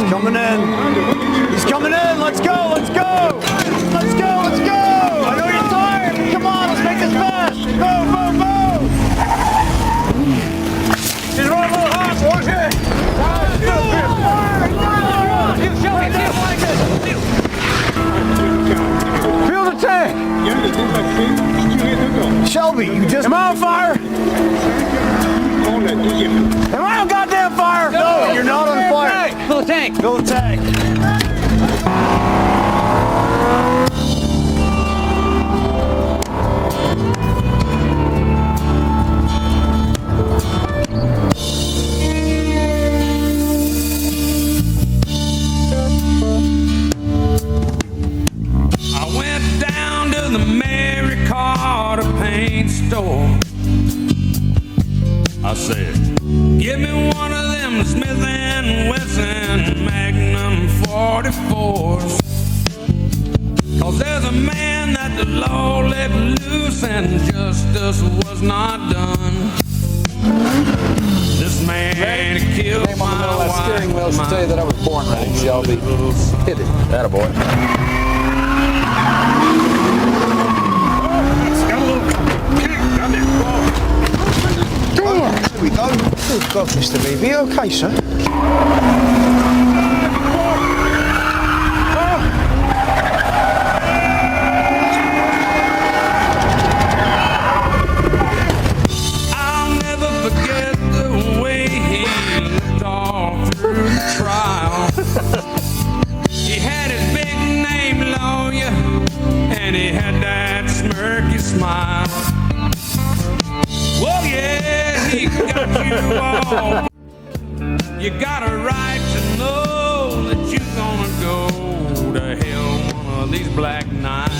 coming in. He's coming in. Let's go. Let's go. Let's go. Let's go. I know you're tired. Come on. Let's make this fast. Go, go, go. He's running a little hot. Watch it. Feel the tank. Shelby, you just... Am I on fire? Am I on goddamn fire? No, you're not on fire. Fill the tank. Fill the tank. I went down to the Mary Carter paint store. I said, give me one of them Smith & Wesson Magnum 44s. Cause there's a man that the law let loose and justice was not done. This man killed Name on the middle of my that steering wheel should wife. tell you that I was born ready, Shelby. Hit it. Attaboy. There we go. Good God, Mr. B. Be okay, sir? I'll never forget the way he looked all through the trial. He had his big name lawyer, and he had that smirky smile. Oh yeah, he got you all. You got a right to know that you're gonna go to hell one of these black nights.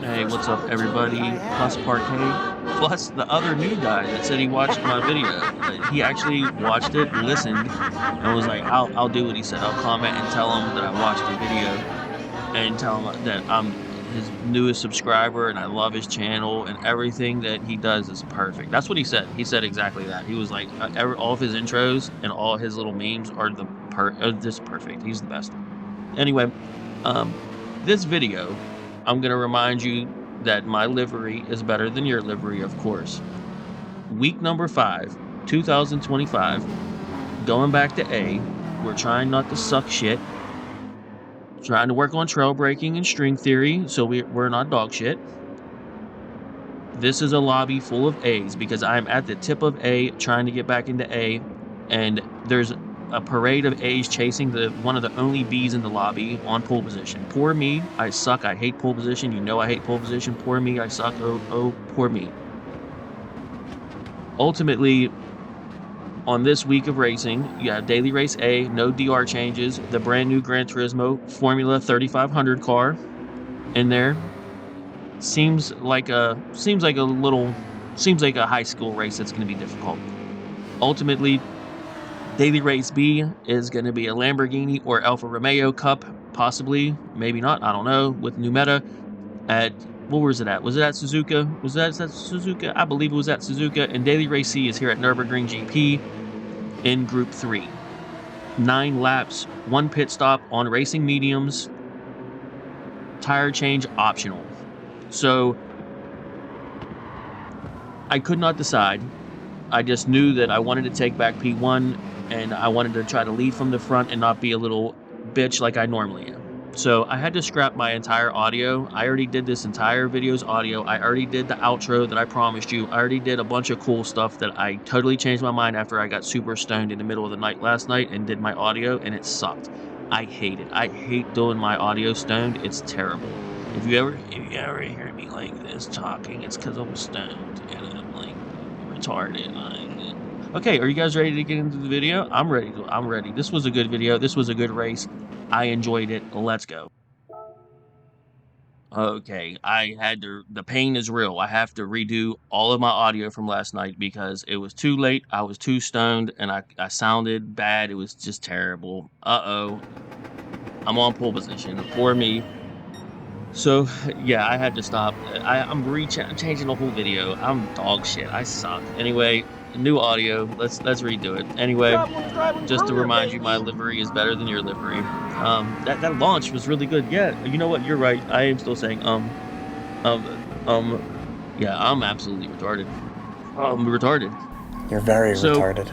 Hey, what's up, everybody? Plus Parquet, plus the other new guy that said he watched my video. He actually watched it, listened, and was like, I'll do what he said. I'll comment and tell him that I watched the video, and tell him that I'm his newest subscriber and I love his channel, and everything that he does is perfect. That's what he said. He said exactly that. He was like, all of his intros and all his little memes are just perfect. He's the best. Anyway, this video, I'm going to remind you that my livery is better than your livery, of course. Week number 5, 2025, going back to A. We're trying not to suck shit. Trying to work on trail braking and string theory, so we're not dog shit. This is a lobby full of A's because I'm at the tip of A, trying to get back into A, and there's a parade of A's chasing one of the only B's in the lobby on pole position. Poor me, I suck, I hate pole position. You know I hate pole position. Poor me, I suck, oh, poor me. Ultimately, on this week of racing, you have Daily Race A, no DR changes, the brand new Gran Turismo Formula 3500 car in there. Seems like a high school race that's going to be difficult. Ultimately, Daily Race B is going to be a Lamborghini or Alfa Romeo Cup, possibly, maybe not, I don't know, with new meta at, where was it at? Was it at Suzuka? Was that Suzuka? I believe it was at Suzuka. And Daily Race C is here at Nurburgring GP in Group 3. 9 laps, 1 pit stop on racing mediums, tire change optional. So, I could not decide. I just knew that I wanted to take back P1, and I wanted to try to lead from the front and not be a little bitch like I normally am. So I had to scrap my entire audio. I already did this entire video's audio. I already did the outro that I promised you. I already did a bunch of cool stuff that I totally changed my mind after I got super stoned in the middle of the night last night and did my audio, and it sucked. I hate it. I hate doing my audio stoned. It's terrible. If you ever hear me like this talking, it's because I'm stoned and I'm like retarded. Okay, are you guys ready to get into the video? I'm ready. I'm ready. This was a good video. This was a good race. I enjoyed it. Let's go. Okay, the pain is real. I have to redo all of my audio from last night because it was too late. I was too stoned and I sounded bad. It was just terrible. Uh-oh. I'm on pole position. For me. So yeah, I had to stop. I'm changing the whole video. I'm dog shit. I suck. Anyway, new audio. Let's redo it. Anyway, just to remind you, my livery is better than your livery. That launch was really good. Yeah, you know what? You're right. I am still saying um. Yeah, I'm absolutely retarded. Retarded. You're very So, retarded.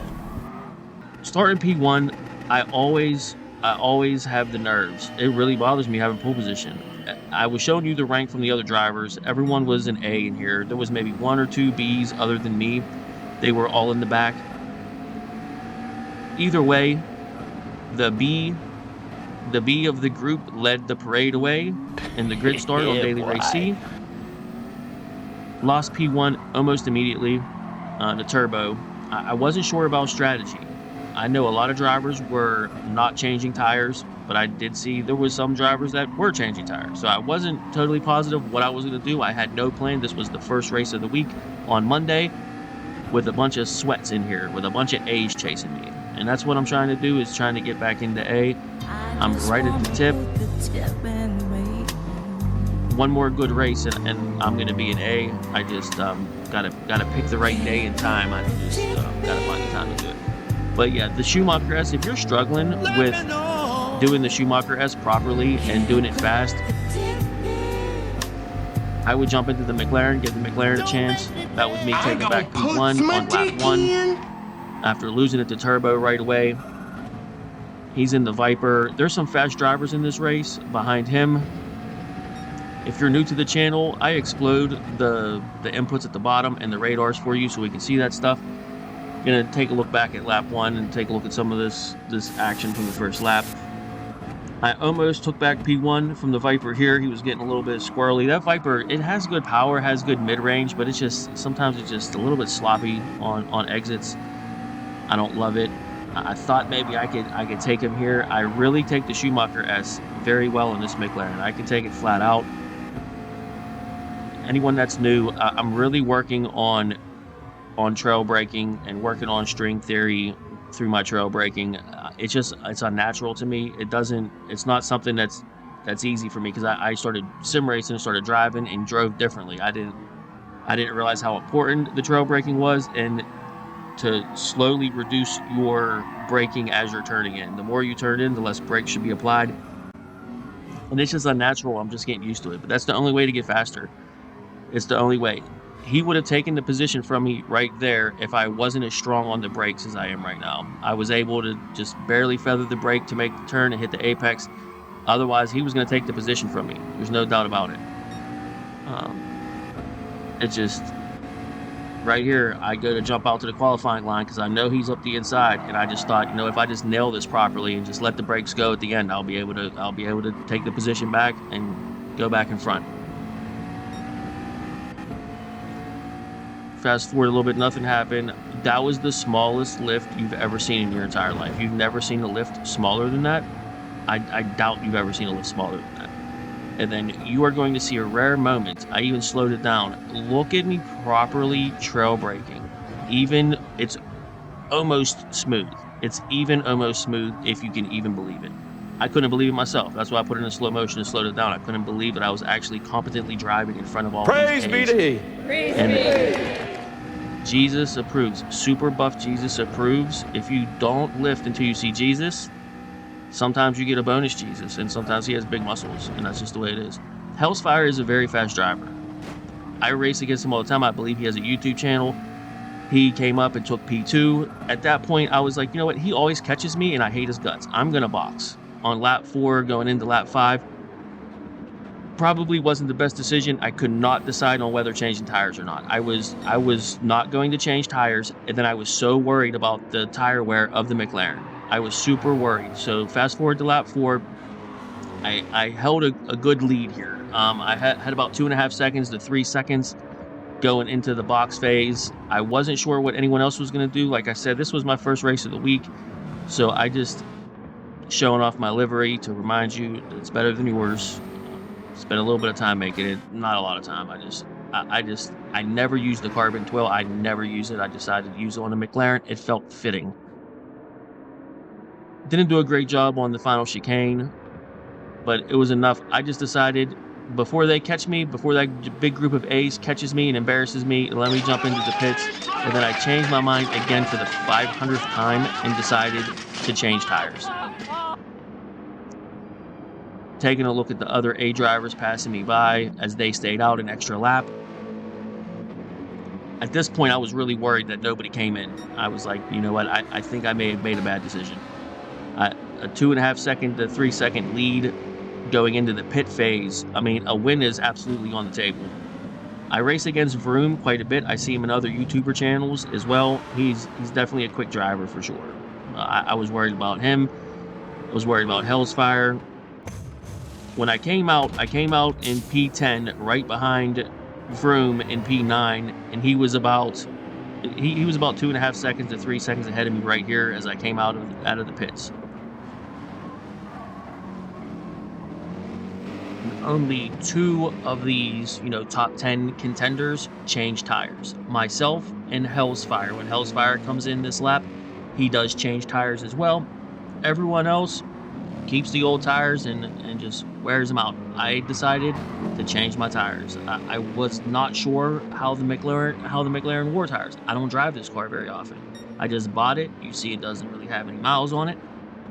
Starting P1, I always have the nerves. It really bothers me having pole position. I was showing you the rank from the other drivers. Everyone was an A in here. There was maybe 1 or 2 Bs other than me. They were all in the back. Either way, the B of the group led the parade away in the grid start on Daily Race C. Lost P1 almost immediately. The turbo. I wasn't sure about strategy. I know a lot of drivers were not changing tires, but I did see there was some drivers that were changing tires. So I wasn't totally positive what I was going to do. I had no plan. This was the first race of the week on Monday with a bunch of sweats in here, with a bunch of A's chasing me. And that's what I'm trying to do, is trying to get back into A. I'm right at the tip. One more good race and I'm going to be an A. I just gotta pick the right day and time. I just gotta find the time to do it. But yeah, the Schumacher S, if you're struggling with doing the Schumacher S properly and doing it fast, I would jump into the McLaren, give the McLaren a chance. That was me taking back P1 on lap 1 after losing it to Turbo right away. He's in the Viper. There's some fast drivers in this race behind him. If you're new to the channel, I explode the inputs at the bottom and the radars for you so we can see that stuff. Gonna take a look back at lap 1 and take a look at some of this action from the first lap. I almost took back P1 from the Viper here. He was getting a little bit squirrely. That Viper, it has good power, has good mid-range, but it's just, sometimes it's just a little bit sloppy on exits. I don't love it. I thought maybe I could take him here. I really take the Schumacher S very well in this McLaren. I can take it flat out. Anyone that's new, I'm really working on trail braking and working on string theory through my trail braking. It's unnatural to me. It's not something that's easy for me, because I started sim racing and started driving and drove differently. I didn't realize how important the trail braking was, and to slowly reduce your braking as you're turning in. The more you turn in, the less brakes should be applied. And it's just unnatural. I'm just getting used to it. But that's the only way to get faster. It's the only way. He would have taken the position from me right there if I wasn't as strong on the brakes as I am right now. I was able to just barely feather the brake to make the turn and hit the apex. Otherwise, he was going to take the position from me. There's no doubt about it. It's just, right here, I go to jump out to the qualifying line because I know he's up the inside, and I just thought, if I just nail this properly and just let the brakes go at the end, I'll be able to take the position back and go back in front. Fast forward a little bit, nothing happened. That was the smallest lift you've ever seen in your entire life. You've never seen a lift smaller than that. I doubt you've ever seen a lift smaller than that. And then you are going to see a rare moment. I even slowed it down. Look at me properly trail braking. Even, it's almost smooth. It's even almost smooth, if you can even believe it. I couldn't believe it myself. That's why I put it in slow motion and slowed it down. I couldn't believe that I was actually competently driving in front of all Praise these be to He. Praise be to He. Jesus approves. Super buff Jesus approves. If you don't lift until you see Jesus, sometimes you get a bonus Jesus, and sometimes he has big muscles, and that's just the way it is. Hellsfire is a very fast driver. I race against him all the time. I believe he has a YouTube channel. He came up and took P2. At that point, I was like, you know what? He always catches me, and I hate his guts. I'm going to box. On lap 4, going into lap 5, probably wasn't the best decision. I could not decide on whether changing tires or not. I was not going to change tires, and then I was so worried about the tire wear of the McLaren. I was super worried. So fast forward to lap 4, I held a good lead here. I had about 2.5 seconds to 3 seconds going into the box phase. I wasn't sure what anyone else was going to do. Like I said, this was my first race of the week, so I just showing off my livery to remind you that it's better than yours. Spent a little bit of time making it, not a lot of time. I never used the carbon twill. I never use it. I decided to use it on a McLaren. It felt fitting. Didn't do a great job on the final chicane, but it was enough. I just decided before they catch me, before that big group of A's catches me and embarrasses me, let me jump into the pits. And then I changed my mind again for the 500th time and decided to change tires. Taking a look at the other A drivers passing me by as they stayed out an extra lap. At this point, I was really worried that nobody came in. I was like, you know what, I think I may have made a bad decision. A 2.5 second to 3 second lead going into the pit phase. I mean, a win is absolutely on the table. I race against Vroom quite a bit. I see him in other YouTuber channels as well. He's definitely a quick driver for sure. I was worried about him. I was worried about Hellsfire. When I came out in P10 right behind Vroom in P9, and he was about 2.5 seconds to 3 seconds ahead of me right here as I came out of the pits. Only 2 of these, top 10 contenders change tires. Myself and Hellsfire. When Hellsfire comes in this lap, he does change tires as well. Everyone else keeps the old tires and just wears them out. I decided to change my tires. I was not sure how the McLaren wore tires. I don't drive this car very often. I just bought it. You see it doesn't really have any miles on it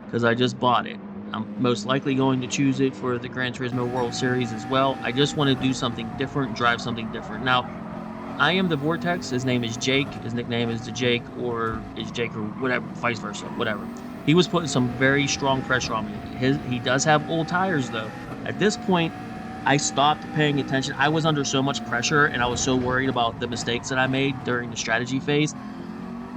because I just bought it. I'm most likely going to choose it for the Gran Turismo World Series as well. I just want to do something different, drive something different. Now, I am the Vortex. His name is Jake. His nickname is the Jake, or is Jake, or whatever, vice versa, whatever. He was putting some very strong pressure on me. He does have old tires, though. At this point, I stopped paying attention. I was under so much pressure, and I was so worried about the mistakes that I made during the strategy phase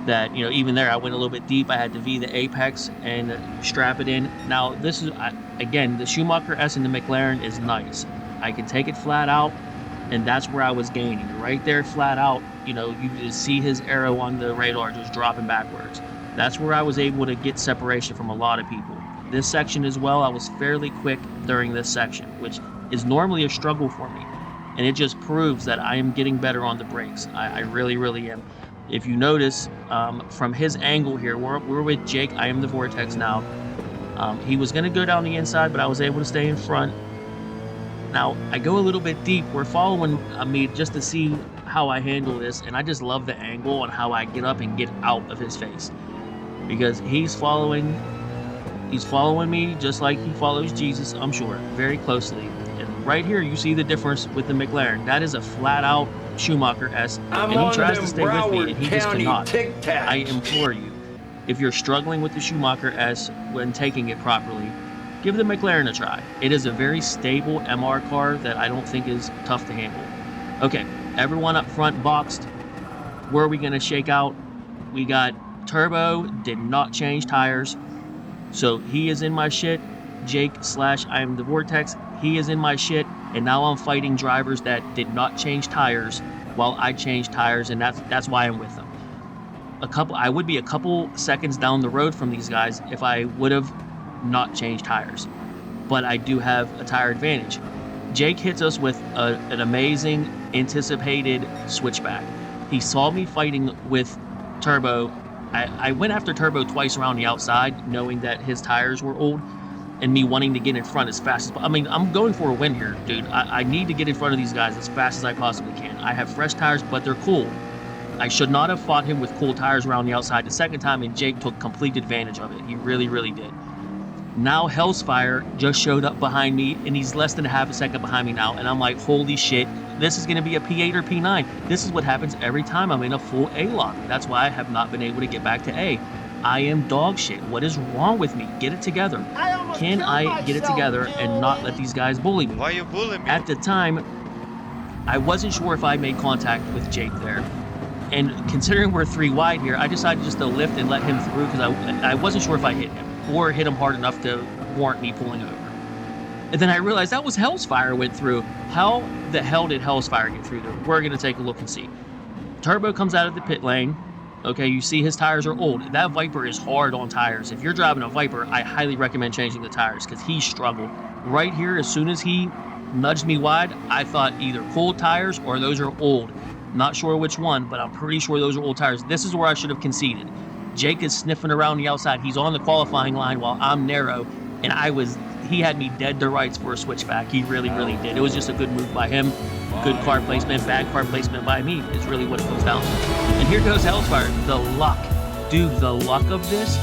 that, even there, I went a little bit deep. I had to V the apex and strap it in. Now, this is, again, the Schumacher S and the McLaren is nice. I can take it flat out, and that's where I was gaining. Right there, flat out, you just see his arrow on the radar just dropping backwards. That's where I was able to get separation from a lot of people. This section as well, I was fairly quick during this section, which is normally a struggle for me. And it just proves that I am getting better on the brakes. I really, really am. If you notice, from his angle here, we're with Jake. I am the Vortex now. He was going to go down the inside, but I was able to stay in front. Now, I go a little bit deep. We're following me just to see how I handle this, and I just love the angle and how I get up and get out of his face. Because he's following me just like he follows Jesus, I'm sure, very closely. And right here, you see the difference with the McLaren. That is a flat-out Schumacher S, and he tries to stay with me, and he just cannot. I implore you, if you're struggling with the Schumacher S when taking it properly, give the McLaren a try. It is a very stable MR car that I don't think is tough to handle. Okay, everyone up front boxed. Where are we going to shake out? We got Turbo, did not change tires, so he is in my shit. Jake / I am the Vortex, he is in my shit, and now I'm fighting drivers that did not change tires while I changed tires, and that's why I'm with them. I would be a couple seconds down the road from these guys if I would have not changed tires, but I do have a tire advantage. Jake hits us with an amazing anticipated switchback. He saw me fighting with Turbo. I went after Turbo twice around the outside, knowing that his tires were old, and me wanting to get in front as fast as possible. I mean, I'm going for a win here, dude. I need to get in front of these guys as fast as I possibly can. I have fresh tires, but they're cool. I should not have fought him with cool tires around the outside the second time, and Jake took complete advantage of it. He really, really did. Now Hellsfire just showed up behind me, and he's less than half a second behind me now, and I'm like, holy shit, this is going to be a P8 or P9. This is what happens every time I'm in a full A lock. That's why I have not been able to get back to A. I am dog shit. What is wrong with me? Get it together. Can I get it together and not let these guys bully me? Why you bullying me? At the time, I wasn't sure if I made contact with Jake there. And considering we're 3 wide here, I decided just to lift and let him through because I wasn't sure if I hit him or hit him hard enough to warrant me pulling over. And then I realized that was Hellsfire went through. How the hell did Hellsfire get through there? We're going to take a look and see. Turbo comes out of the pit lane. Okay, you see his tires are old. That Viper is hard on tires. If you're driving a Viper, I highly recommend changing the tires because he struggled. Right here, as soon as he nudged me wide, I thought either cold tires or those are old. Not sure which one, but I'm pretty sure those are old tires. This is where I should have conceded. Jake is sniffing around the outside. He's on the qualifying line while I'm narrow, and he had me dead to rights for a switchback. He really, really did. It was just a good move by him. Good car placement, bad car placement by me is really what it comes down to. And here goes Hellfire. The luck. Dude, the luck of this,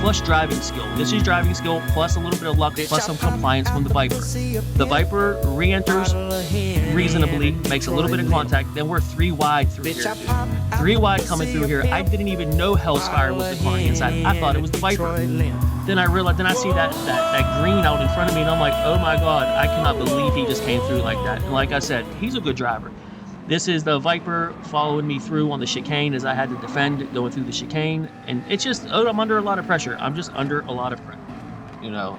plus driving skill. This is driving skill, plus a little bit of luck, plus some compliance from the Viper. The Viper re-enters reasonably, makes a little bit of contact, then we're 3 wide through here. 3 wide coming through here. I didn't even know Hellfire was the car on the inside. I thought it was the Viper. Then I realized, then I see that green out in front of me, and I'm like, oh my God, I cannot believe he just came through like that. And like I said, he's a good driver. This is the Viper following me through on the chicane as I had to defend going through the chicane. And it's just, I'm under a lot of pressure. I'm just under a lot of pressure. You know,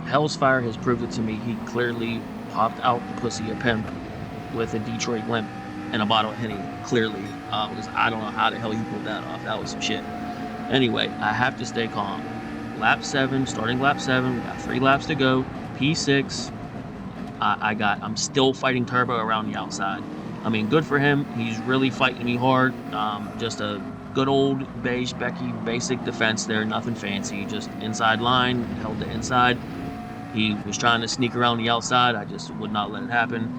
Hellfire has proved it to me. He clearly popped out the pussy of pimp with a Detroit limp and a bottle of Henny, clearly. Because I don't know how the hell he pulled that off. That was some shit. Anyway, I have to stay calm. Lap 7, starting lap 7, we got 3 laps to go. P6. I'm still fighting Turbo around the outside. I mean, good for him. He's really fighting me hard. Just a good old beige Becky basic defense there. Nothing fancy. Just inside line, held the inside. He was trying to sneak around the outside. I just would not let it happen.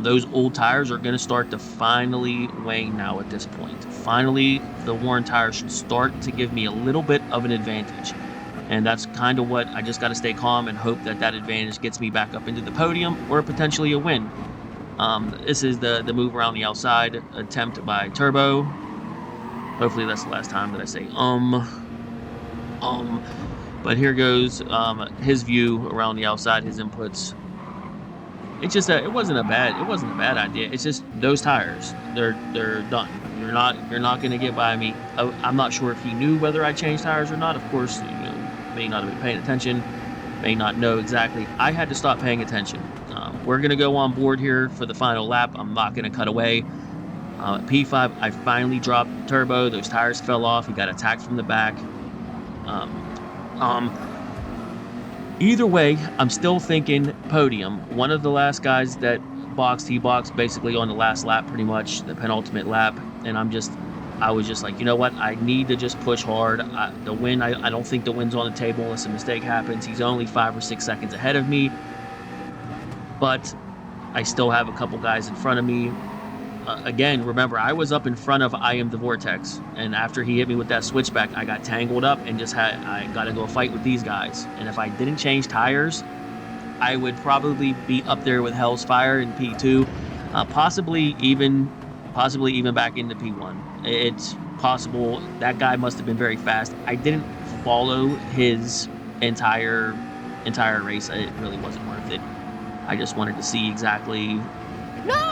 Those old tires are going to start to finally wane now at this point. Finally, the worn tires should start to give me a little bit of an advantage. And that's kind of what I just got to stay calm and hope that that advantage gets me back up into the podium or potentially a win. This is the move around the outside attempt by Turbo. Hopefully that's the last time that I say But here goes his view around the outside, his inputs. It's just that it wasn't a bad idea. It's just those tires, they're done. You're not gonna get by me. I'm not sure if he knew whether I changed tires or not. Of course, may not have been paying attention, may not know exactly. I had to stop paying attention. We're gonna go on board here for the final lap. I'm not gonna cut away. P5, I finally dropped Turbo. Those tires fell off. He got attacked from the back. Either way, I'm still thinking podium. One of the last guys that boxed, he boxed basically on the last lap, pretty much the penultimate lap. And I was just like, you know what? I need to just push hard. The win, I don't think the win's on the table unless a mistake happens. He's only 5 or 6 seconds ahead of me. But I still have a couple guys in front of me. Again, remember, I was up in front of I Am the Vortex. And after he hit me with that switchback, I got tangled up and I got into a fight with these guys. And if I didn't change tires, I would probably be up there with Hellfire in P2. Possibly even back into P1. It's possible. That guy must have been very fast. I didn't follow his entire race. It really wasn't worth it. I just wanted to see exactly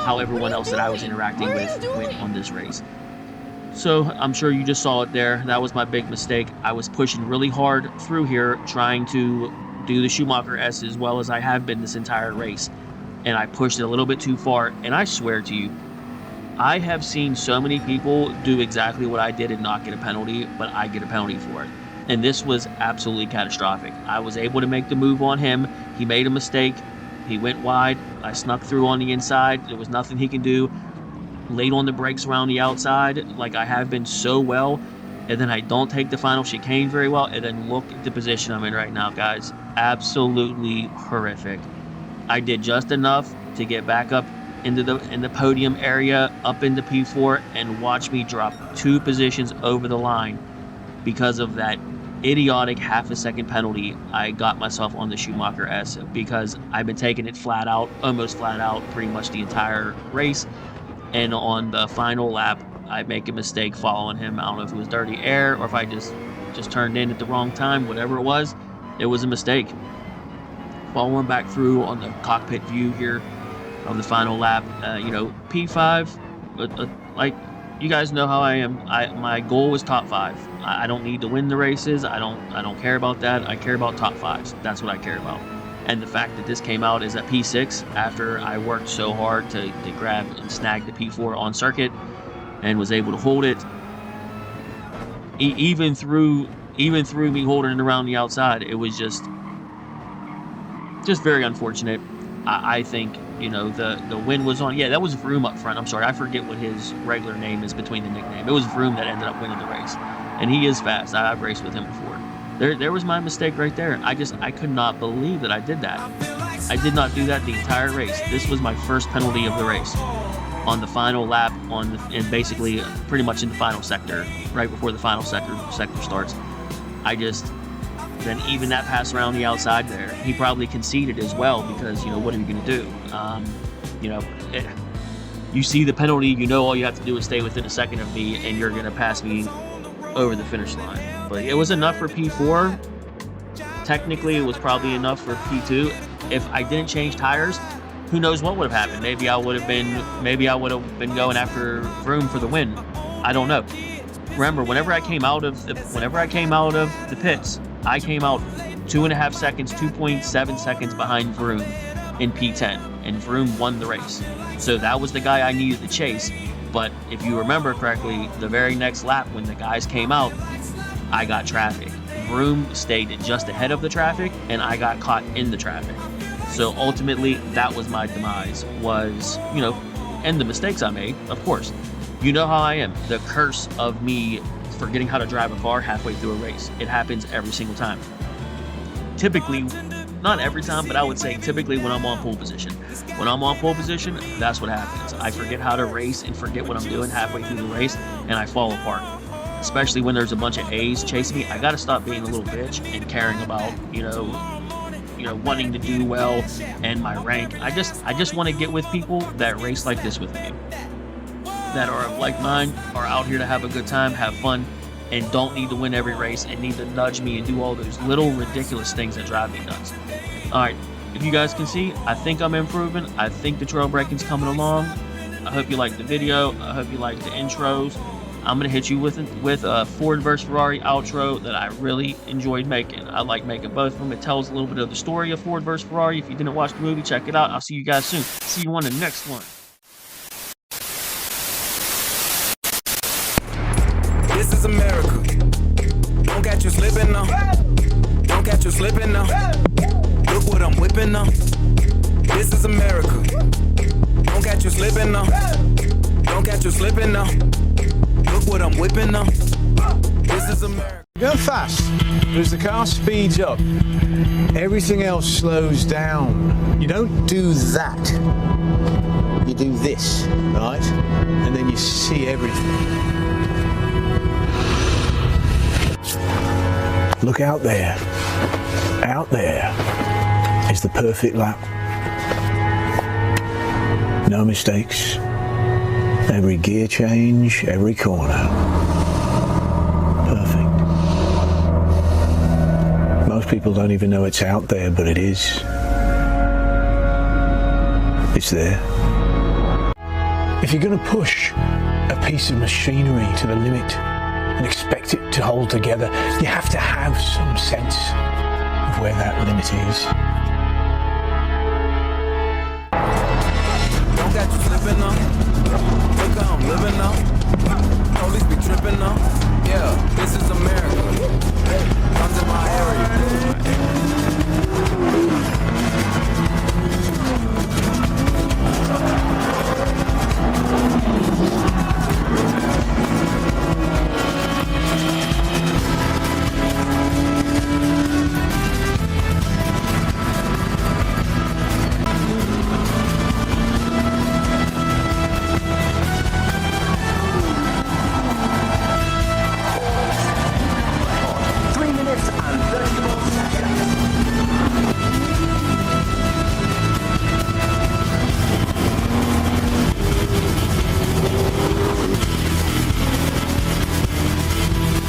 how everyone else that I was interacting with went on this race. So I'm sure you just saw it there. That was my big mistake. I was pushing really hard through here, trying to do the Schumacher S as well as I have been this entire race. And I pushed it a little bit too far. And I swear to you, I have seen so many people do exactly what I did and not get a penalty, but I get a penalty for it. And this was absolutely catastrophic. I was able to make the move on him. He made a mistake. He went wide. I snuck through on the inside. There was nothing he can do. Laid on the brakes around the outside like I have been so well. And then I don't take the final chicane very well. And then look at the position I'm in right now, guys. Absolutely horrific. I did just enough to get back up in the podium area, up into P4, and watch me drop 2 positions over the line because of that idiotic half-a-second penalty. I got myself on the Schumacher S because I've been taking it flat out, almost flat out, pretty much the entire race. And on the final lap, I make a mistake following him. I don't know if it was dirty air or if I just turned in at the wrong time. Whatever it was a mistake. Following back through on the cockpit view here of the final lap, P5, like you guys know how I am. My goal was top 5. I don't need to win the races. I don't care about that. I care about top 5s. That's what I care about. And the fact that this came out is at P6 after I worked so hard to grab and snag the P4 on circuit and was able to hold it. Even through me holding it around the outside, it was just very unfortunate. I think, the win was on. Yeah, that was Vroom up front. I'm sorry, I forget what his regular name is between the nickname. It was Vroom that ended up winning the race. And he is fast. I've raced with him before. There was my mistake right there. I could not believe that I did that. I did not do that the entire race. This was my first penalty of the race. On the final lap, and basically pretty much in the final sector, right before the final sector starts. Then even that pass around the outside there, he probably conceded as well because, you know, what are you going to do? You see the penalty, you know all you have to do is stay within a second of me and you're going to pass me over the finish line. But it was enough for P4. Technically, it was probably enough for P2. If I didn't change tires, who knows what would have happened? Maybe I would have been going after Vroom for the win. I don't know. Remember, whenever I came out of the pits, I came out 2.5 seconds, 2.7 seconds behind Vroom in P10, and Vroom won the race. So that was the guy I needed to chase. But if you remember correctly, the very next lap when the guys came out, I got traffic. Vroom stayed just ahead of the traffic, and I got caught in the traffic. So ultimately, that was my demise, and the mistakes I made, of course. You know how I am. The curse of me forgetting how to drive a car halfway through a race. It happens every single time. Typically, not every time, but I would say typically when I'm on pole position. When I'm on pole position, that's what happens. I forget how to race and forget what I'm doing halfway through the race, and I fall apart. Especially when there's a bunch of A's chasing me. I gotta stop being a little bitch and caring about, wanting to do well and my rank. I just want to get with people that race like this with me, that are of like mind, are out here to have a good time, have fun, and don't need to win every race and need to nudge me and do all those little ridiculous things that drive me nuts. All right, if you guys can see, I think I'm improving. I think the trail breaking's coming along. I hope you liked the video. I hope you liked the intros. I'm gonna hit you with a Ford vs Ferrari outro that I really enjoyed making. I like making both of them. It tells a little bit of the story of Ford vs Ferrari. If you didn't watch the movie, check it out. I'll see you guys soon. See you on the next one. This is America. Don't catch you slipping now. Don't catch you slipping now. Look what I'm whipping now. This is America. Don't catch you slipping now. Don't catch you slipping now. Look what I'm whipping now. This is America. Go fast, but as the car speeds up, everything else slows down. You don't do that. You do this, right? And then you see everything. Look out there. Out there is the perfect lap. No mistakes. Every gear change, every corner. Perfect. Most people don't even know it's out there, but it is. It's there. If you're going to push a piece of machinery to the limit and expect it to hold together, you have to have some sense of where that limit is. Don't catch you slipping now. Look how I'm living now. Police be tripping now. Yeah, this is America. Come to my area.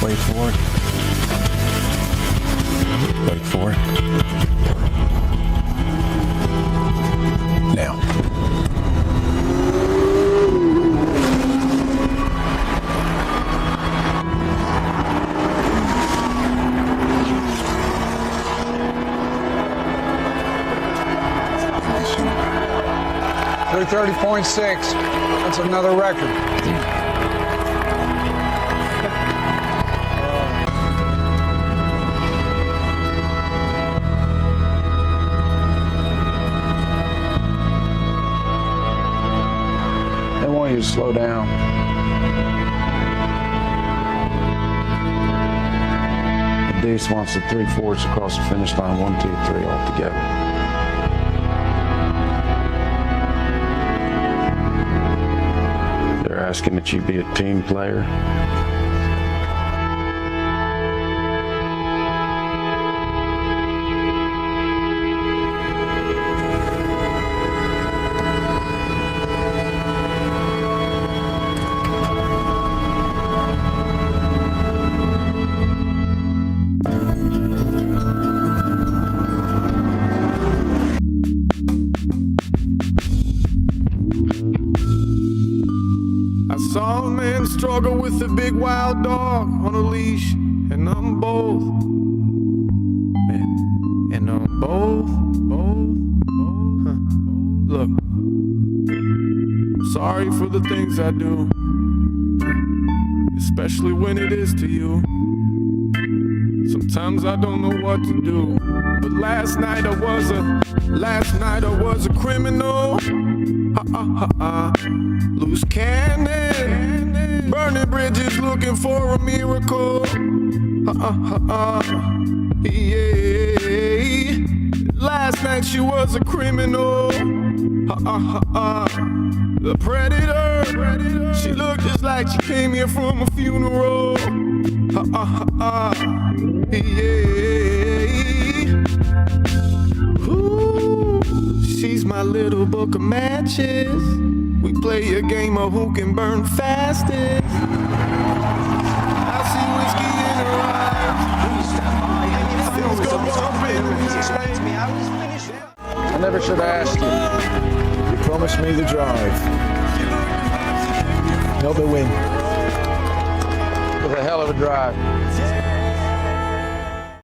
Wait for it. Wait for it. Now. .30.6. That's another record. They want you to slow down. Deuce wants the 3/4 across the finish line, 1, 2, 3 all together. They're asking that you be a team player. I saw a man struggle with a big wild dog on a leash, and I'm both. And I'm both. Huh. Look, I'm sorry for the things I do, especially when it is to you. Sometimes I don't know what to do, but last night I was a criminal. Loose cannon, burning bridges, looking for a miracle. Yeah. Last night she was a criminal. The predator. She looked just like she came here from a funeral. Yeah. Ooh, she's my little book of matches. We play a game of who can burn fastest. I see whiskey in her eyes. Things go bumping. I never should have asked you. You promised me the drive, not the win. It was a hell of a drive.